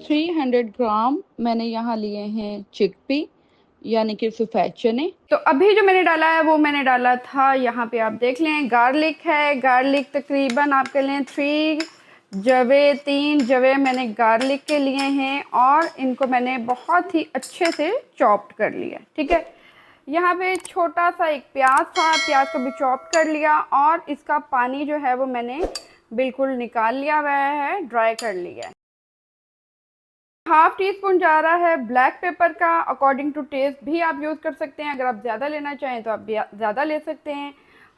$300 मैंने यहाँ लिए हैं चिकपी यानी कि सफ़ेद चने। तो अभी जो मैंने डाला है वो मैंने डाला था, यहाँ पे आप देख लें, गार्लिक है। गार्लिक तकरीबन आप कर लें 3 जवे मैंने गार्लिक के लिए हैं और इनको मैंने बहुत ही अच्छे से चॉप्ड कर लिया। ठीक है, यहाँ पे छोटा सा एक प्याज था, प्याज को भी चॉप कर लिया और इसका पानी जो है वो मैंने बिल्कुल निकाल लिया हुआ है, ड्राई कर लिया है। हाफ टी स्पून जा रहा है ब्लैक पेपर का, अकॉर्डिंग टू टेस्ट भी आप यूज़ कर सकते हैं। अगर आप ज़्यादा लेना चाहें तो आप ज़्यादा ले सकते हैं।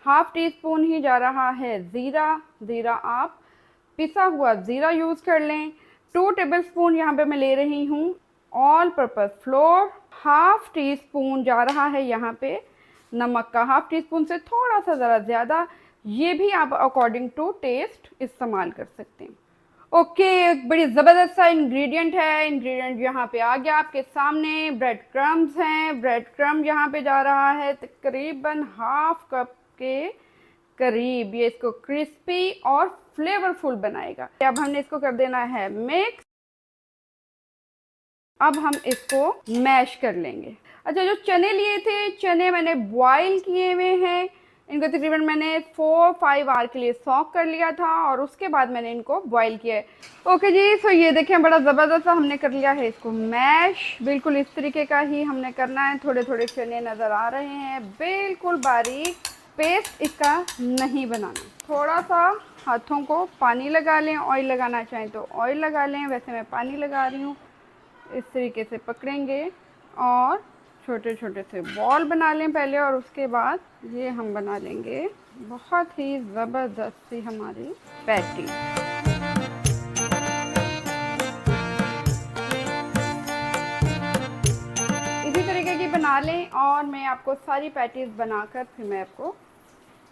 हाफ टी स्पून ही जा रहा है ज़ीरा, ज़ीरा आप पिसा हुआ ज़ीरा यूज़ कर लें। 2 टेबलस्पून यहाँ पे मैं ले रही हूँ all purpose floor. Half tea spoon जा रहा है यहाँ पे नमक का, हाफ टी स्पून से थोड़ा सा ज़रा ज़्यादा, ये भी आप अकॉर्डिंग टू टेस्ट इस्तेमाल कर सकते हैं। ओके, बड़ी ज़बरदस्त सा इंग्रेडिएंट है। इंग्रेडिएंट यहाँ पे आ गया आपके सामने। ब्रेड क्रम्स हैं, ब्रेड क्रम्ब यहाँ पे जा रहा है तकरीबन हाफ कप के करीब। ये इसको क्रिस्पी और फ्लेवरफुल बनाएगा। अब हमने इसको कर देना है मिक्स। अब हम इसको मैश कर लेंगे। अच्छा, जो चने लिए थे, चने मैंने बॉईल किए हुए हैं। इनको तकरीबन मैंने 4-5 आवर के लिए सॉक कर लिया था और उसके बाद मैंने इनको बॉईल किया है। ओके जी, सो ये देखें बड़ा ज़बरदस्त हमने कर लिया है इसको मैश। बिल्कुल इस तरीके का ही हमने करना है। थोड़े थोड़े चने नज़र आ रहे हैं, बिल्कुल बारीक पेस्ट इसका नहीं बनाना। थोड़ा सा हाथों को पानी लगा लें, ऑयल लगाना चाहें तो ऑयल लगा लें, वैसे मैं पानी लगा रही हूँ। इस तरीके से पकड़ेंगे और छोटे छोटे से बॉल बना लें पहले और उसके बाद ये हम बना लेंगे बहुत ही ज़बरदस्त सी हमारी पैटी। इसी तरीके की बना लें और मैं आपको सारी पैटीज़ बनाकर फिर मैं आपको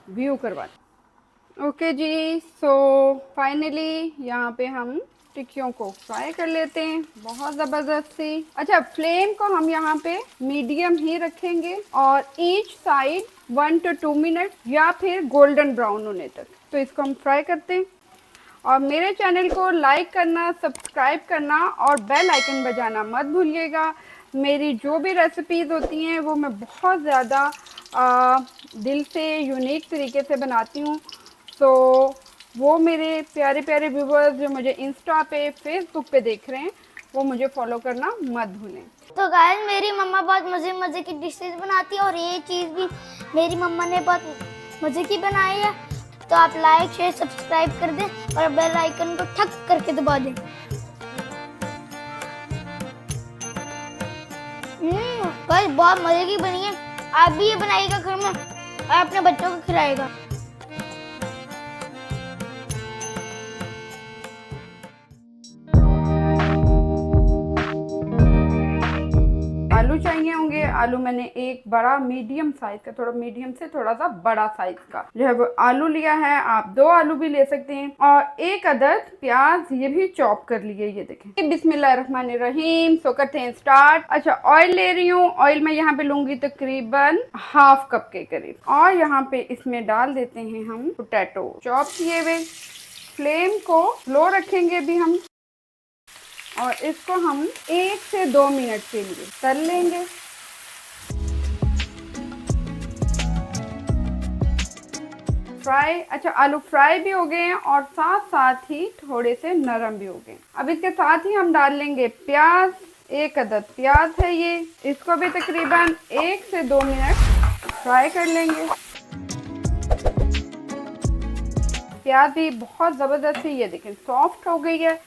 व्यू करवाती। ओके जी, सो फाइनली यहाँ पे हम टिक्कियों को फ्राई कर लेते हैं बहुत ज़बरदस्त सी। अच्छा, फ्लेम को हम यहाँ पे मीडियम ही रखेंगे और ईच साइड 1 to 2 मिनट या फिर गोल्डन ब्राउन होने तक। तो इसको हम फ्राई करते हैं और मेरे चैनल को लाइक करना, सब्सक्राइब करना और बेल आइकन बजाना मत भूलिएगा। मेरी जो भी रेसिपीज़ होती हैं वो मैं बहुत ज़्यादा दिल से यूनिक तरीके से बनाती हूँ। तो वो मेरे प्यारे प्यारे व्यूवर्स जो मुझे इंस्टा पे, फेसबुक पे देख रहे हैं, वो मुझे फॉलो करना मत भूलें। तो गाइस, मेरी मम्मा बहुत मज़े मज़े की डिशेस बनाती है और ये चीज़ भी मेरी मम्मा ने बहुत मज़े की बनाई है। तो आप लाइक, शेयर, सब्सक्राइब कर दें और बेल आइकन को ठक करके दबा दें। गाइस, बहुत मज़े की बनी है। आप भी ये बनाइएगा घर में और अपने बच्चों को खिलाइएगा। आलू चाहिए होंगे। आलू मैंने एक बड़ा मीडियम साइज का, थोड़ा मीडियम से थोड़ा सा बड़ा साइज का जो है वो आलू लिया है। आप 2 आलू भी ले सकते हैं और 1 अदद प्याज ये भी चॉप कर लिए। ये देखें, बिस्मिल्लाहिर्रहमानिर्रहीम। सो करते हैं स्टार्ट। अच्छा, ऑयल ले रही हूँ। ऑयल मैं यहाँ पे लूंगी तकरीबन हाफ कप के करीब और यहाँ पे इसमें डाल देते हैं हम पोटैटो चॉप किए हुए। फ्लेम को लो रखेंगे भी हम और इसको हम 1 से 2 मिनट के लिए तल लेंगे। फ्राई, अच्छा आलू फ्राई भी हो गए हैं और साथ साथ ही थोड़े से नरम भी हो गए। अब इसके साथ ही हम डाल लेंगे प्याज। 1 अदद प्याज है ये, इसको भी तकरीबन 1 से 2 मिनट फ्राई कर लेंगे। प्याज भी बहुत ज़बरदस्त है, ये देखें सॉफ्ट हो गई है।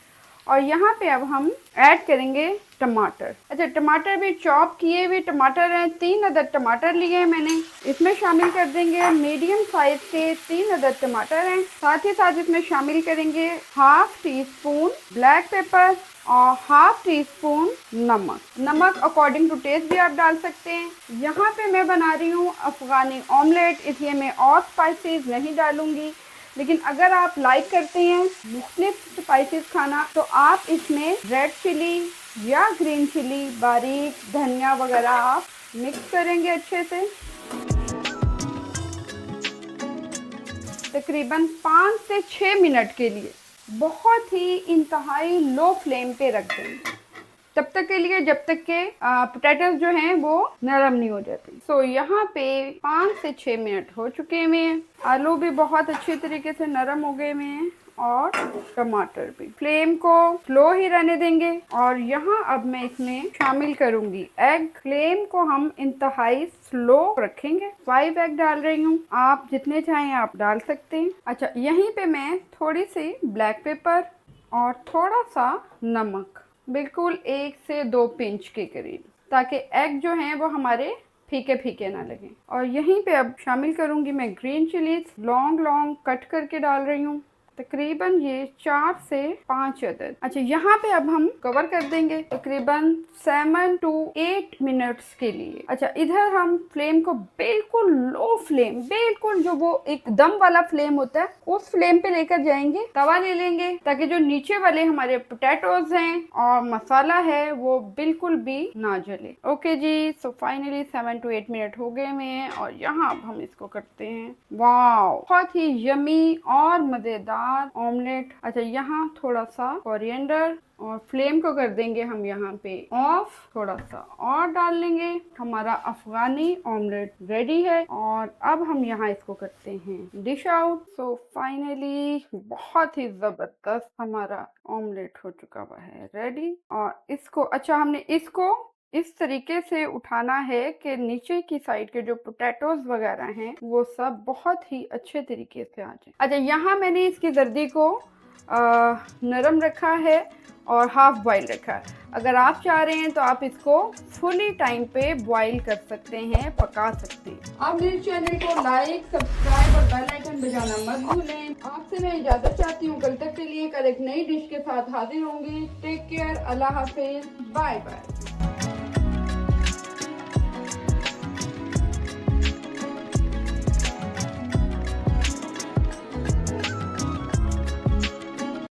और यहाँ पे अब हम ऐड करेंगे टमाटर। अच्छा, टमाटर भी चॉप किए हुए टमाटर हैं। 3 अदद टमाटर लिए हैं मैंने, इसमें शामिल कर देंगे। मीडियम साइज के 3 अदद टमाटर हैं। साथ ही साथ इसमें शामिल करेंगे half tea spoon black pepper और हाफ टी स्पून नमक। नमक अकॉर्डिंग टू टेस्ट भी आप डाल सकते हैं। यहाँ पे मैं बना रही हूँ अफगानी ऑमलेट, इसलिए मैं और स्पाइसेस नहीं डालूंगी। लेकिन अगर आप लाइक करते हैं मुख्तलिफ स्पाइसेस खाना तो आप इसमें रेड चिली या ग्रीन चिली, बारीक धनिया वगैरह आप मिक्स करेंगे अच्छे से। तकरीबन 5 से 6 मिनट के लिए बहुत ही इंतहाई लो फ्लेम पे रख देंगे, तब तक के लिए जब तक के पोटैटोज जो हैं वो नरम नहीं हो जाते। सो यहाँ पे 5 से 6 मिनट हो चुके हैं। आलू भी बहुत अच्छे तरीके से नरम हो गए हैं और टमाटर भी। फ्लेम को स्लो ही रहने देंगे और यहाँ अब मैं इसमें शामिल करूंगी एग। फ्लेम को हम इंतहाई स्लो रखेंगे। 5 एग डाल रही हूँ, आप जितने चाहें आप डाल सकते हैं। अच्छा, यहीं पे मैं थोड़ी सी ब्लैक पेपर और थोड़ा सा नमक, बिल्कुल 1 से 2 पिंच के करीब, ताकि एग जो हैं वो हमारे फीके फीके ना लगे। और यहीं पे अब शामिल करूंगी मैं green chillies, long long cut करके डाल रही हूँ, तकरीबन ये 4 से 5 अदद। अच्छा, यहाँ पे अब हम कवर कर देंगे तकरीबन 7 to 8 मिनट्स के लिए। अच्छा, इधर हम फ्लेम को बिल्कुल लो फ्लेम, बिल्कुल जो वो एक दम वाला फ्लेम होता है उस फ्लेम पे लेकर जाएंगे। तवा ले लेंगे ताकि जो नीचे वाले हमारे पोटैटोज हैं और मसाला है वो बिल्कुल भी ना जले। ओके जी, सो फाइनली 7 to 8 मिनट हो गए हैं और यहाँ अब हम इसको करते हैं। वाओ, बहुत ही यमी और मजेदार ऑमलेट। अच्छा, यहाँ थोड़ा सा कोरिएंडर और फ्लेम को कर देंगे हम यहाँ पे ऑफ। थोड़ा सा और डाल लेंगे। हमारा अफगानी ऑमलेट रेडी है और अब हम यहाँ इसको करते हैं डिश आउट। सो फाइनली बहुत ही जबरदस्त हमारा ऑमलेट हो चुका हुआ है रेडी। और इसको, अच्छा, हमने इसको इस तरीके से उठाना है कि नीचे की साइड के जो पोटैटोज वगैरह हैं वो सब बहुत ही अच्छे तरीके से आ जाए। अच्छा, यहाँ मैंने इसकी जर्दी को नरम रखा है और हाफ बॉईल रखा है। अगर आप चाह रहे हैं तो आप इसको फुली टाइम पे बॉईल कर सकते हैं, पका सकते हैं। आप मेरे चैनल को लाइक, सब्सक्राइब और बेल आइकन बजाना मत भूलें। आपसे मैं इजाजत चाहती हूँ। कल तक के लिए कल एक नई डिश के साथ हाजिर होंगी। टेक केयर, अल्लाह हाफिज, बाय बाय।